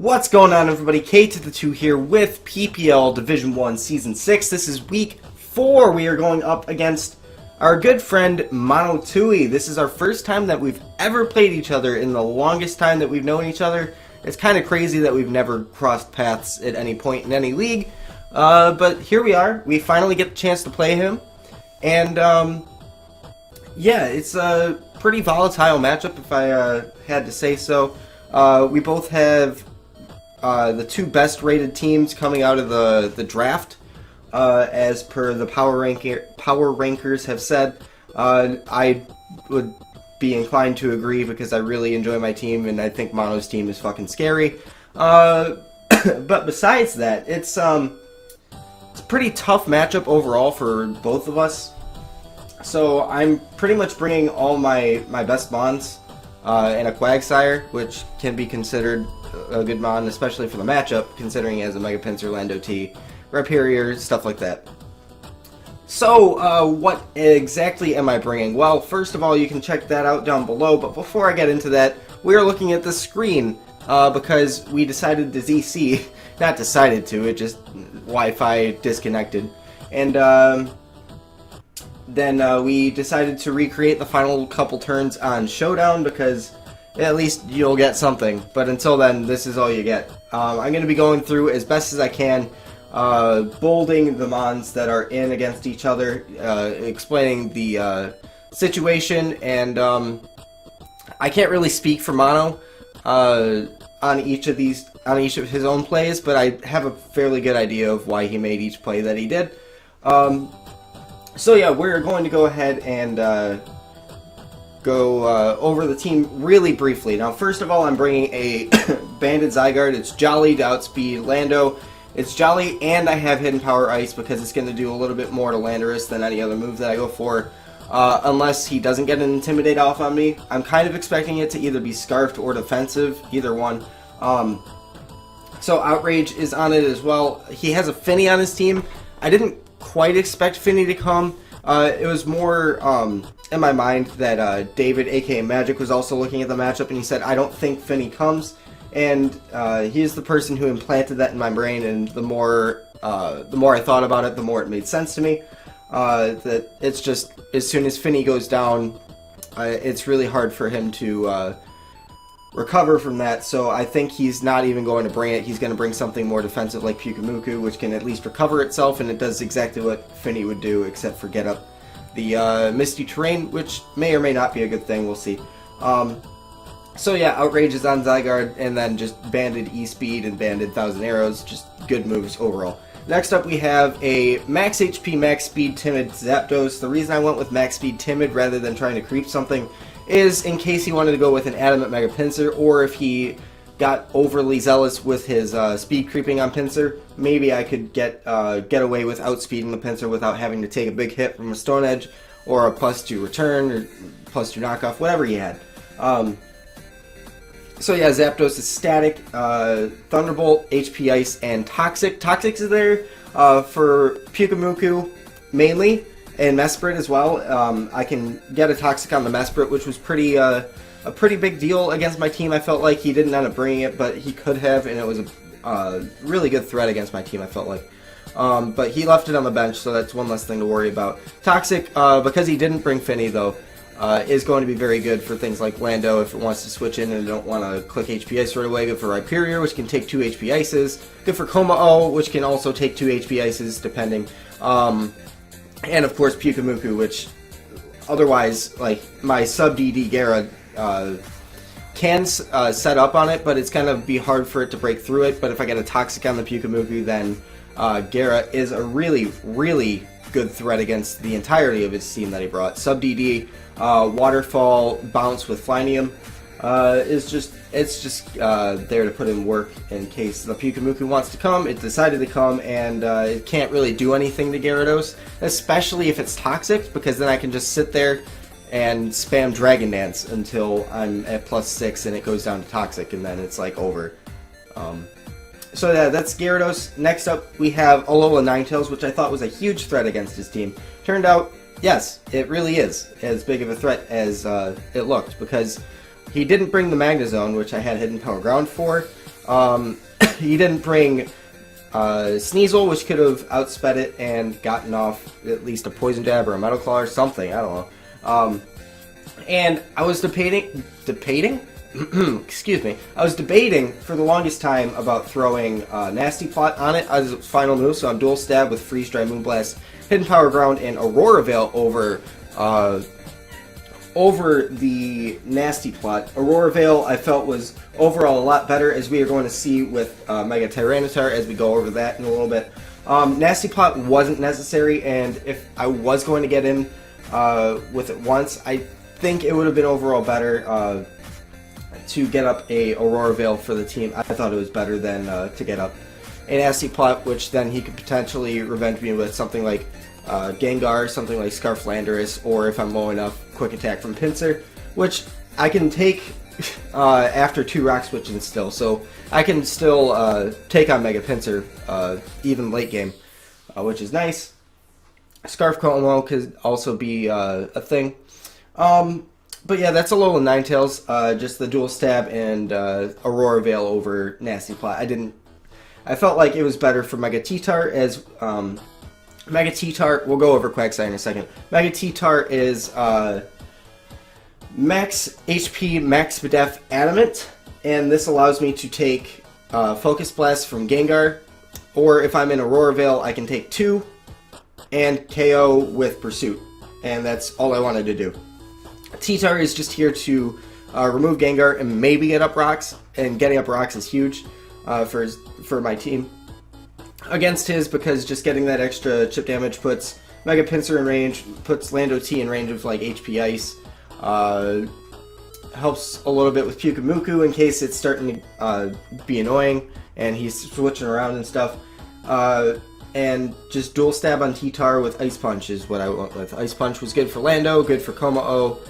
What's going on, everybody? K to the 2 here with PPL Division 1 Season 6. This is Week 4. We are going up against our good friend Mono Tui. This is our first time that we've ever played each other in the longest time that we've known each other. It's kind of crazy that we've never crossed paths at any point in any league. But here we are. We finally get the chance to play him. And, yeah, it's a pretty volatile matchup, if I had to say so. We both have the two best rated teams coming out of the draft, as per the power rankers have said. I would be inclined to agree because I really enjoy my team and I think Mono's team is fucking scary. But besides that, it's a pretty tough matchup overall for both of us. So I'm pretty much bringing all my best mons and a Quagsire, which can be considered a good mon, especially for the matchup, considering he has a Mega Pinsir, Lando T, Rhyperior, stuff like that. So, what exactly am I bringing? Well, first of all, you can check that out down below, but before I get into that, we are looking at the screen, because we decided to ZC, not decided to, it just Wi-Fi disconnected, and then we decided to recreate the final couple turns on Showdown because at least you'll get something. But until then, this is all you get. I'm going to be going through as best as I can, bolding the mons that are in against each other, explaining the situation, and I can't really speak for Mono on each of his own plays, but I have a fairly good idea of why he made each play that he did. So yeah, we're going to go ahead and go over the team really briefly. Now, first of all, I'm bringing a Banded Zygarde. It's Jolly to outspeed Lando. It's Jolly, and I have Hidden Power Ice because it's going to do a little bit more to Landorus than any other move that I go for, unless he doesn't get an Intimidate off on me. I'm kind of expecting it to either be Scarfed or Defensive, either one. So Outrage is on it as well. He has a Finny on his team. I didn't quite expect Finny to come. It was more in my mind that David, aka Magic, was also looking at the matchup, and he said, I don't think Finny comes. And he is the person who implanted that in my brain, and the more I thought about it, the more it made sense to me. That it's just, as soon as Finny goes down, it's really hard for him to recover from that, so I think he's not even going to bring it. He's going to bring something more defensive like Pyukumuku, which can at least recover itself, and it does exactly what Finny would do, except for get up the Misty Terrain, which may or may not be a good thing, we'll see. So yeah, Outrage is on Zygarde, and then just Banded E-Speed and Banded Thousand Arrows, just good moves overall. Next up we have a Max HP, Max Speed, Timid Zapdos. The reason I went with Max Speed Timid rather than trying to creep something is in case he wanted to go with an Adamant Mega Pinsir, or if he got overly zealous with his speed creeping on Pinsir, maybe I could get away with outspeeding the Pinsir without having to take a big hit from a Stone Edge, or a +2 return, or +2 knockoff, whatever he had. So yeah, Zapdos is Static, Thunderbolt, HP Ice, and Toxic. Toxic is there for Pyukumuku mainly, and Mesprit as well. I can get a Toxic on the Mesprit, which was a pretty big deal against my team. I felt like he didn't end up bringing it, but he could have, and it was a really good threat against my team, I felt like. But he left it on the bench, so that's one less thing to worry about. Toxic, because he didn't bring Finny, though, is going to be very good for things like Lando if it wants to switch in and don't want to click HP Ice right away. Good for Rhyperior, which can take 2 HP Ices. Good for Komao, which can also take 2 HP Ices, depending. And of course Pyukumuku, which otherwise, like, my sub-DD Gara can set up on it, but it's going to be hard for it to break through it. But if I get a Toxic on the Pyukumuku, then Gara is a really, really good threat against the entirety of his team that he brought. Sub-DD, Waterfall, Bounce with Flynium is just there to put in work in case the Pyukumuku wants to come. It decided to come, and it can't really do anything to Gyarados, especially if it's Toxic, because then I can just sit there and spam Dragon Dance until I'm at +6 and it goes down to Toxic, and then it's like over. So yeah, that's Gyarados. Next up, we have Alola Ninetales, which I thought was a huge threat against his team. Turned out, yes, it really is as big of a threat as it looked, because he didn't bring the Magnezone, which I had Hidden Power Ground for. He didn't bring Sneasel, which could have outsped it and gotten off at least a Poison Jab or a Metal Claw or something, I don't know. And I was debating? Excuse me. I was debating for the longest time about throwing Nasty Plot on it as its final move, so I'm Dual Stab with Freeze Dry, Moonblast, Hidden Power Ground, and Aurora Veil over the Nasty Plot. Aurora Veil I felt was overall a lot better, as we are going to see with Mega Tyranitar as we go over that in a little bit. Nasty Plot wasn't necessary, and if I was going to get in with it once, I think it would have been overall better to get up a Aurora Veil for the team. I thought it was better than to get up a Nasty Plot, which then he could potentially revenge me with something like Gengar, something like Scarf Landorus, or if I'm low enough, Quick Attack from Pinsir, which I can take after 2 Rock Switching still, so I can still take on Mega Pinsir even late game, which is nice. Scarf Como could also be a thing. But yeah, that's Alolan Ninetales, just the Dual Stab and Aurora Veil over Nasty Plot. I felt like it was better for Mega T-Tart, as Mega T-Tart, we'll go over Quagsire in a second. Mega T-Tart is max HP, max Def Adamant, and this allows me to take Focus Blast from Gengar, or if I'm in Aurora Veil, I can take 2 and KO with Pursuit, and that's all I wanted to do. T-Tart is just here to remove Gengar and maybe get up rocks, and getting up rocks is huge for my team against his, because just getting that extra chip damage puts Mega Pinsir in range, puts Lando T in range of like HP Ice, helps a little bit with Pyukumuku in case it's starting to be annoying and he's switching around and stuff. And just Dual Stab on T-Tar with Ice Punch is what I went with. Ice Punch was good for Lando, good for Como-O,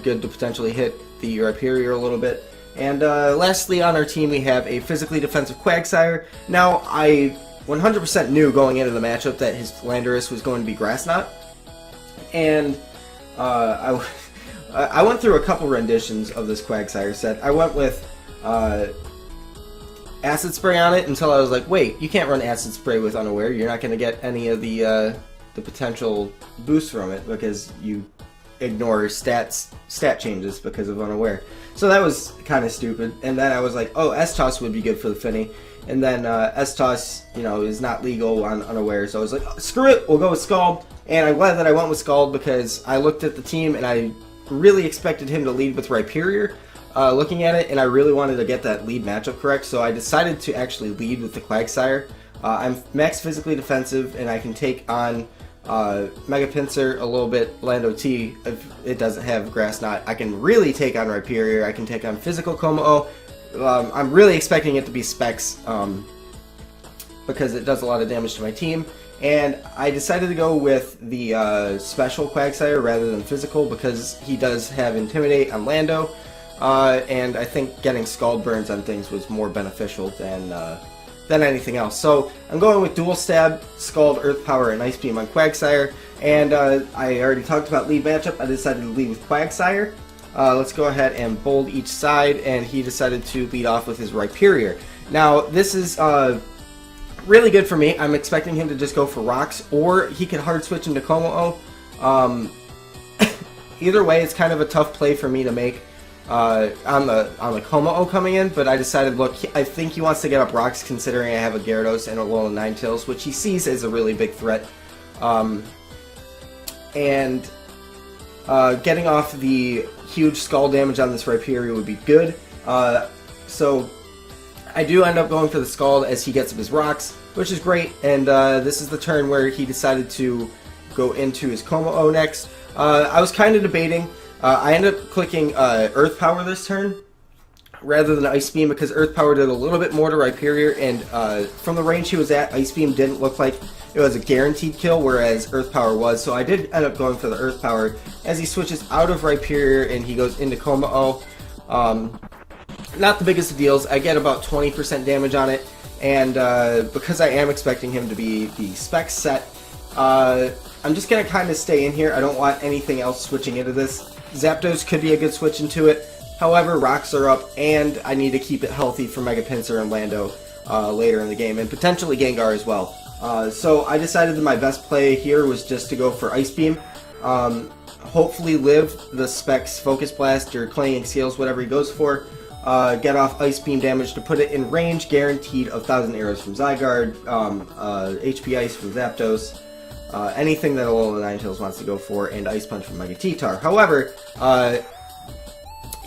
good to potentially hit the Rhyperior a little bit. And lastly on our team we have a physically defensive Quagsire. Now I 100% knew going into the matchup that his Landorus was going to be Grass Knot, and I went through a couple renditions of this Quagsire set. I went with Acid Spray on it until I was like, wait, you can't run Acid Spray with Unaware. You're not going to get any of the potential boost from it because you ignore stat changes because of Unaware. So that was kind of stupid. And then I was like, oh, S-Toss would be good for the Finny. And then S-Toss, is not legal on Unaware. So I was like, oh, screw it, we'll go with Scald. And I'm glad that I went with Scald because I looked at the team and I really expected him to lead with Rhyperior. Looking at it, and I really wanted to get that lead matchup correct, so I decided to actually lead with the Quagsire. I'm max physically defensive, and I can take on Mega Pinsir, a little bit Lando T if it doesn't have Grass Knot. I can really take on Rhyperior, I can take on Physical Como-O. I'm really expecting it to be Specs because it does a lot of damage to my team. And I decided to go with the special Quagsire rather than physical because he does have Intimidate on Lando. And I think getting Scald Burns on things was more beneficial than anything else. So I'm going with Dual Stab, Scald, Earth Power, and Ice Beam on Quagsire. And I already talked about lead matchup. I decided to lead with Quagsire. Let's go ahead and bold each side, and he decided to lead off with his Rhyperior. Now, this is really good for me. I'm expecting him to just go for rocks, or he could hard switch into Como-O. Either way, it's kind of a tough play for me to make on the Como-O coming in, but I decided, look, I think he wants to get up rocks considering I have a Gyarados and a Alolan Ninetales, which he sees as a really big threat. And getting off the huge Scald damage on this Rhyperior would be good. So I do end up going for the Scald as he gets up his rocks, which is great, and this is the turn where he decided to go into his Como-O next. I was kind of debating. I ended up clicking Earth Power this turn rather than Ice Beam because Earth Power did a little bit more to Rhyperior, and from the range he was at, Ice Beam didn't look like it was a guaranteed kill, whereas Earth Power was. So I did end up going for the Earth Power as he switches out of Rhyperior and he goes into Como-O. Not the biggest of deals. I get about 20% damage on it, and because I am expecting him to be the Specs set, I'm just going to kind of stay in here. I don't want anything else switching into this. Zapdos could be a good switch into it, However, rocks are up, and I need to keep it healthy for Mega Pinsir and Lando later in the game, and potentially Gengar as well. So I decided that my best play here was just to go for Ice Beam. Hopefully live the Specs Focus Blast or Clanging Scales, whatever he goes for. Get off Ice Beam damage to put it in range, guaranteed of 1,000 arrows from Zygarde, HP Ice from Zapdos, anything that Alola Ninetales wants to go for, and Ice Punch from Mega T-Tar. However,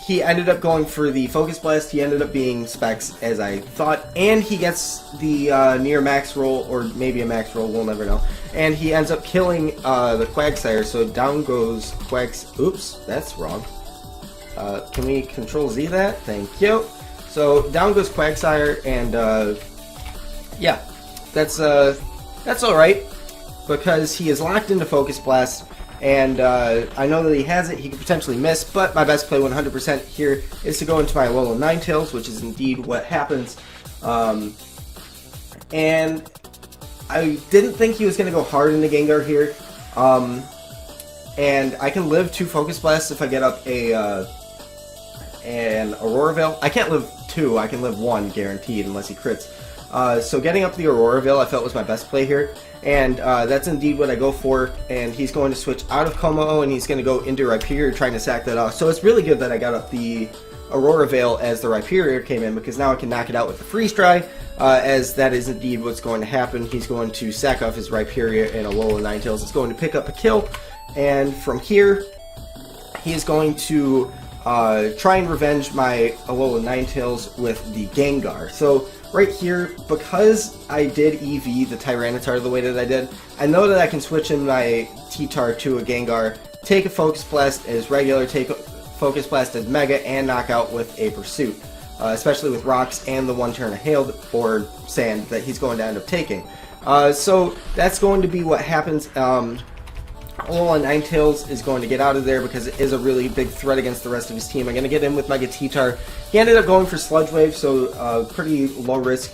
he ended up going for the Focus Blast. He ended up being Specs, as I thought, and he gets the near max roll, or maybe a max roll, we'll never know. And he ends up killing the Quagsire, so down goes Quags. Oops, that's wrong. Can we Control Z that? Thank you. So down goes Quagsire, and yeah, that's alright, because he is locked into Focus Blast. And I know that he has it, he could potentially miss, but my best play 100% here is to go into my Alola Ninetales, which is indeed what happens. And I didn't think he was going to go hard into Gengar here. And I can live 2 Focus Blasts if I get up an Aurora Veil. I can't live 2, I can live 1 guaranteed unless he crits. So getting up the Aurora Veil I felt was my best play here. And that's indeed what I go for, and he's going to switch out of Como, and he's going to go into Rhyperior, trying to sack that off. So it's really good that I got up the Aurora Veil as the Rhyperior came in, because now I can knock it out with the Freeze Dry, as that is indeed what's going to happen. He's going to sack off his Rhyperior, and Alola Ninetales is going to pick up a kill, and from here, he is going to try and revenge my Alola Ninetales with the Gengar. So right here, because I did EV the Tyranitar the way that I did, I know that I can switch in my T-Tar to a Gengar, take a Focus Blast as regular, take a Focus Blast as Mega, and knock out with a Pursuit. Especially with Rocks and the 1 turn of Hail or Sand that he's going to end up taking. So that's going to be what happens. Alola Ninetales is going to get out of there because it is a really big threat against the rest of his team. I'm going to get in with Mega T-Tar. He ended up going for Sludge Wave, so pretty low risk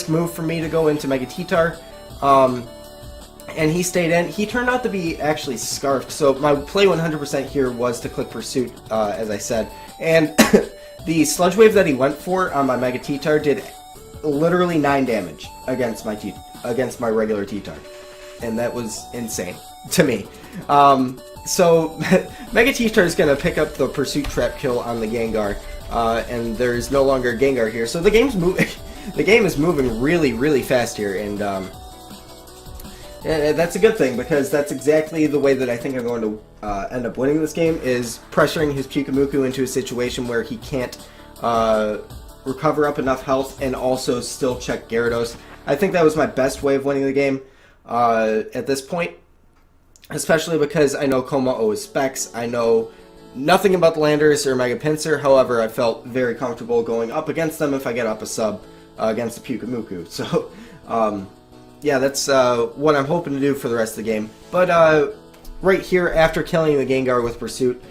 move for me to go into Mega T-Tar. And he stayed in. He turned out to be actually Scarfed, so my play 100% here was to click Pursuit, as I said. And the Sludge Wave that he went for on my Mega T-Tar did literally 9 damage against my regular T-Tar. And that was insane to me. So Mega T-Tar is going to pick up the Pursuit Trap kill on the Gengar, and there's no longer Gengar here. So the game's the game is moving really, really fast here, and that's a good thing, because that's exactly the way that I think I'm going to end up winning this game, is pressuring his Pyukumuku into a situation where he can't recover up enough health and also still check Gyarados. I think that was my best way of winning the game at this point, especially because I know Como is Specs. I know nothing about the Landers or Mega Pinsir. However, I felt very comfortable going up against them if I get up a sub against the Pyukumuku. So yeah, that's what I'm hoping to do for the rest of the game. But right here, after killing the Gengar with Pursuit,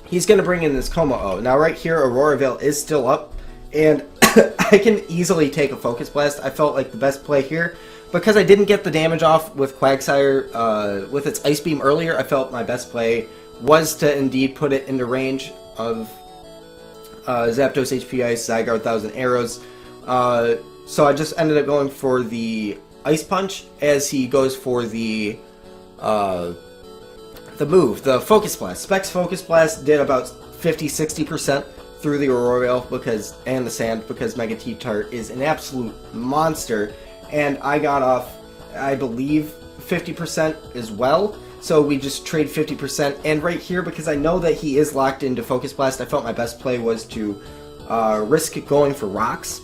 he's going to bring in this Como-O. Now right here, Aurora Veil is still up, and I can easily take a Focus Blast. I felt like the best play here, because I didn't get the damage off with Quagsire with its Ice Beam earlier. I felt my best play was to indeed put it into range of Zapdos HP Ice, Zygarde 1,000 Arrows. So I just ended up going for the Ice Punch as he goes for the move, the Focus Blast. Specs Focus Blast did about 50-60% through the Aurora Veil and the Sand, because Mega T-Tar is an absolute monster, and I got off, I believe, 50% as well. So we just trade 50%, and right here, because I know that he is locked into Focus Blast, I felt my best play was to risk going for Rocks.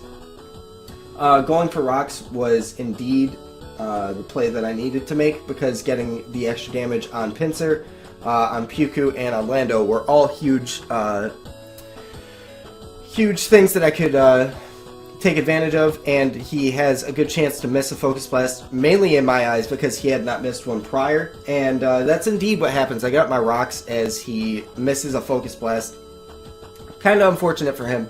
Going for Rocks was indeed the play that I needed to make, because getting the extra damage on Pinsir, on Pyuku, and on Lando were all huge things that I could take advantage of, and he has a good chance to miss a Focus Blast, mainly in my eyes, because he had not missed one prior, and that's indeed what happens. I got my Rocks as he misses a Focus Blast. Kind of unfortunate for him.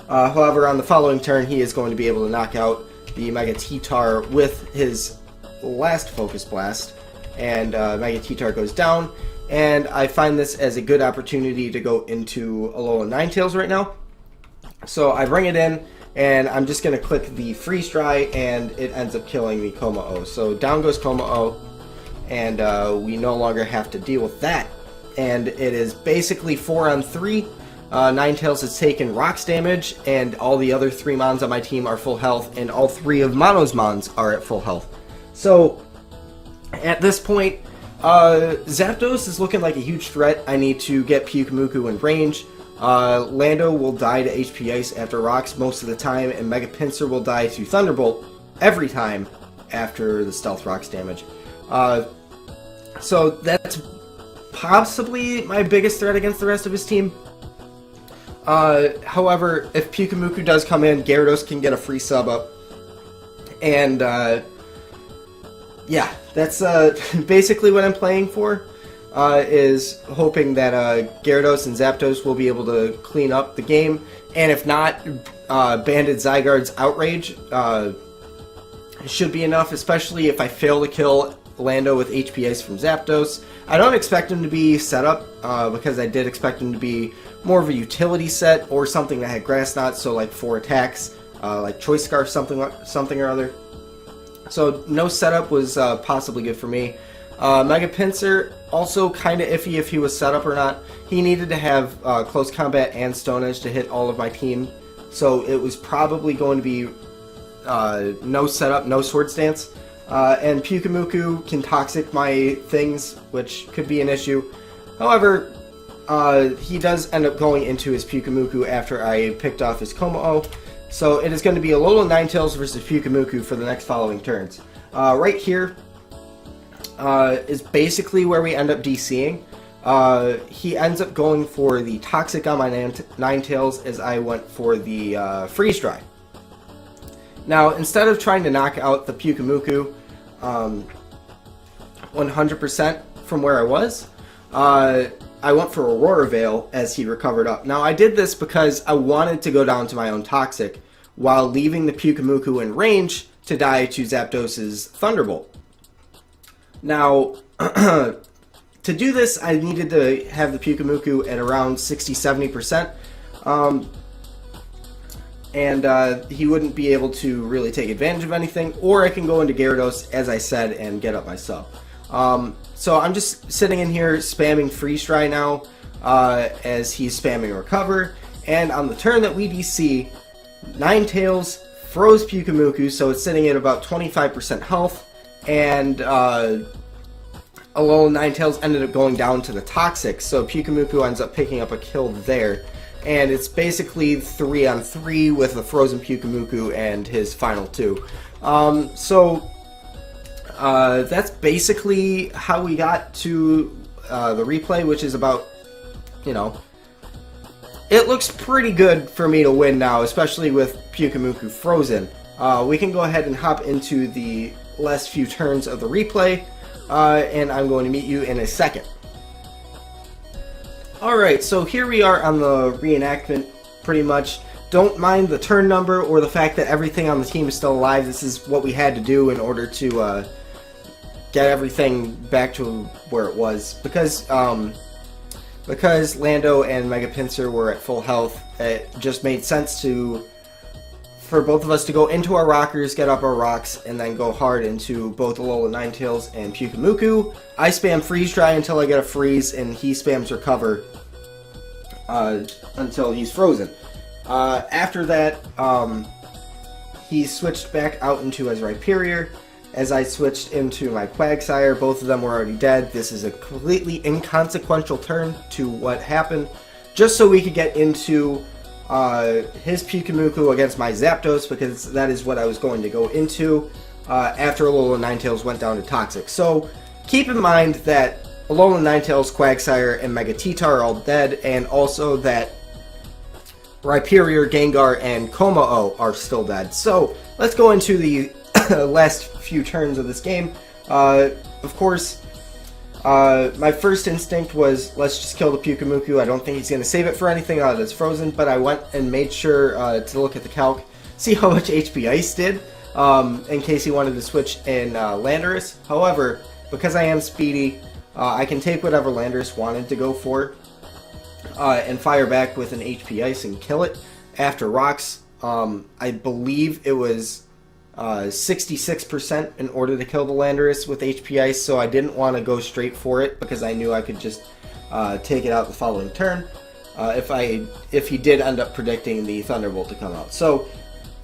However, on the following turn, he is going to be able to knock out the Mega T-Tar with his last Focus Blast, and Mega T-Tar goes down, and I find this as a good opportunity to go into Alola Ninetales right now. So I bring it in, and I'm just going to click the freeze dry, and it ends up killing the Kommo-o. So down goes Kommo-o, and we no longer have to deal with that. And it is basically 4 on 3. Ninetales has taken rocks damage, and all the other 3 Mons on my team are full health, and all 3 of Mono's Mons are at full health. So at this point, Zapdos is looking like a huge threat. I need to get Pyukumuku in range. Lando will die to HP Ice after rocks most of the time, and Mega Pinsir will die to Thunderbolt every time after the Stealth Rocks damage. So that's possibly my biggest threat against the rest of his team. However, if Pyukumuku does come in, Gyarados can get a free sub up. And, yeah, that's basically what I'm playing for, is hoping that Gyarados and Zapdos will be able to clean up the game. And if not, Banded Zygarde's Outrage should be enough, especially if I fail to kill Lando with HP Ice from Zapdos. I don't expect him to be set up, because I did expect him to be more of a utility set, or something that had Grass Knot, so like 4 attacks, like Choice Scarf, something or other. So no setup was possibly good for me. Mega Pinsir, also kind of iffy if he was set up or not. He needed to have Close Combat and Stone Edge to hit all of my team, so it was probably going to be no setup, no Swords Dance. And Pyukumuku can Toxic my things, which could be an issue. However, he does end up going into his Pyukumuku after I picked off his Kommo-o. So it is going to be Alola Ninetales versus Pyukumuku for the next following turns. Right here is basically where we end up DCing. He ends up going for the Toxic on my Ninetales as I went for the Freeze Dry. Now, instead of trying to knock out the Pyukumuku 100% from where I was, I went for Aurora Veil as he recovered up. Now, I did this because I wanted to go down to my own Toxic while leaving the Pyukumuku in range to die to Zapdos' Thunderbolt. Now, to do this, I needed to have the Pyukumuku at around 60-70%. And he wouldn't be able to really take advantage of anything, or I can go into Gyarados, as I said, and get up my sub. So I'm just sitting in here spamming Freeze Dry now, as he's spamming Recover, and on the turn that we DC, Ninetales froze Pyukumuku, so it's sitting at about 25% health, and Alola Ninetales ended up going down to the Toxic, so Pyukumuku ends up picking up a kill there. And it's basically 3 on 3 with the frozen Pyukumuku and his final 2. That's basically how we got to the replay, which is about, you know, it looks pretty good for me to win now, especially with Pyukumuku frozen. We can go ahead and hop into the last few turns of the replay, and I'm going to meet you in a second. Alright, so here we are on the reenactment, pretty much. Don't mind the turn number or the fact that everything on the team is still alive. This is what we had to do in order to get everything back to where it was. Because Lando and Mega Pinsir were at full health, it just made sense for both of us to go into our rockers, get up our rocks, and then go hard into both Alola Ninetales and Pyukumuku. I spam Freeze Dry until I get a freeze, and he spams Recover until he's frozen. After that, he switched back out into his Rhyperior. As I switched into my Quagsire, both of them were already dead. This is a completely inconsequential turn to what happened, just so we could get into his Pyukumuku against my Zapdos, because that is what I was going to go into after Alola Ninetales went down to Toxic. So keep in mind that Alola Ninetales, Quagsire, and Mega T-Tar are all dead, and also that Rhyperior, Gengar, and Kommo-o are still dead. So let's go into the last few turns of this game. Of course, my first instinct was, let's just kill the Pyukumuku. I don't think he's going to save it for anything now that it's frozen, but I went and made sure to look at the calc, see how much HP Ice did, in case he wanted to switch in Landorus. However, because I am speedy, I can take whatever Landorus wanted to go for and fire back with an HP Ice and kill it. After rocks, I believe it was 66% in order to kill the Landorus with HP Ice, so I didn't want to go straight for it because I knew I could just take it out the following turn if he did end up predicting the Thunderbolt to come out. So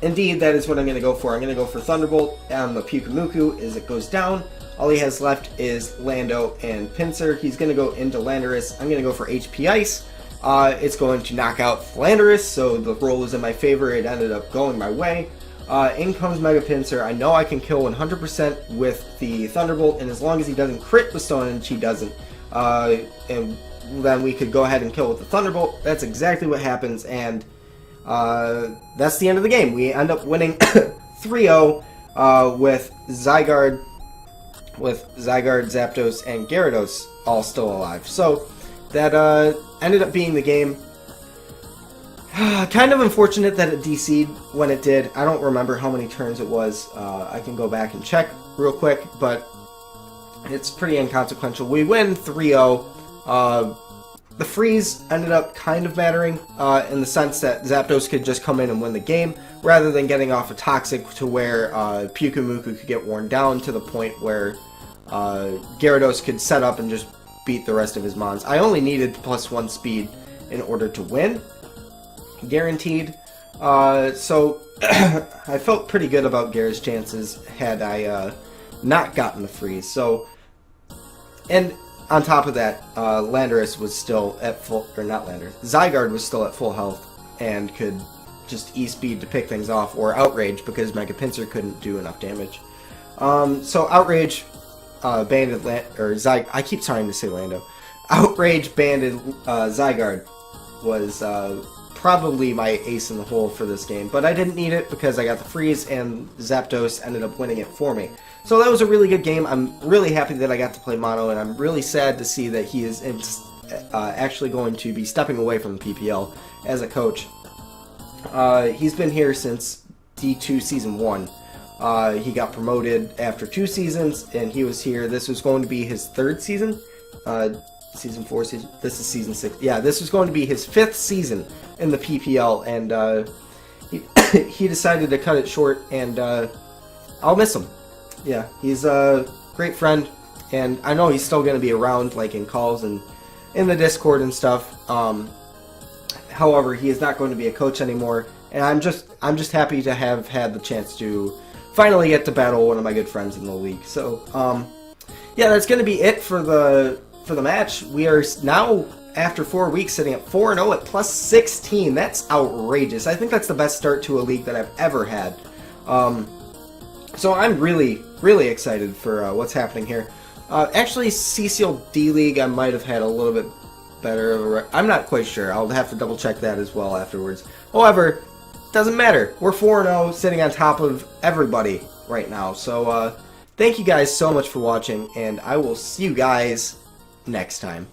indeed, that is what I'm going to go for. I'm going to go for Thunderbolt on the Pyukumuku as it goes down. All he has left is Lando and Pinsir. He's going to go into Landorus. I'm going to go for HP Ice. It's going to knock out Landorus, so the roll was in my favor. It ended up going my way. In comes Mega Pinsir. I know I can kill 100% with the Thunderbolt, and as long as he doesn't crit with Stone Edge, he doesn't. And then we could go ahead and kill with the Thunderbolt. That's exactly what happens, and that's the end of the game. We end up winning 3-0 with Zygarde, Zapdos, and Gyarados all still alive. So that ended up being the game. Kind of unfortunate that it DC'd when it did. I don't remember how many turns it was. I can go back and check real quick, but it's pretty inconsequential. We win 3-0. The freeze ended up kind of mattering in the sense that Zapdos could just come in and win the game rather than getting off a Toxic to where Pyukumuku could get worn down to the point where Gyarados could set up and just beat the rest of his mons. I only needed +1 speed in order to win. Guaranteed. So I felt pretty good about Gyara's chances had I not gotten the freeze. So, and on top of that, Landorus was still at full, or not Landorus, Zygarde was still at full health and could just E-speed to pick things off, or Outrage because Mega Pinsir couldn't do enough damage. So Outrage banded I keep trying to say Lando. Outrage banded Zygarde was probably my ace in the hole for this game, but I didn't need it because I got the freeze and Zapdos ended up winning it for me. So that was a really good game. I'm really happy that I got to play Mono, and I'm really sad to see that he is actually going to be stepping away from the PPL as a coach. He's been here since D2 Season 1. He got promoted after 2 seasons, and he was here. This was going to be his 3rd season. Season 4, this is Season 6. Yeah, this was going to be his 5th season in the PPL, and he decided to cut it short, and I'll miss him. Yeah, he's a great friend, and I know he's still going to be around, like in calls and in the Discord and stuff. However, he is not going to be a coach anymore, and I'm just happy to have had the chance to finally get to battle one of my good friends in the league. So, yeah, that's going to be it for the match. We are now, after 4 weeks, sitting at 4-0 at +16. That's outrageous. I think that's the best start to a league that I've ever had. So I'm really, really excited for what's happening here. Actually, CCL D-League, I might have had a little bit better of a I'm not quite sure. I'll have to double check that as well afterwards. However, doesn't matter. We're 4-0, sitting on top of everybody right now. So thank you guys so much for watching, and I will see you guys next time.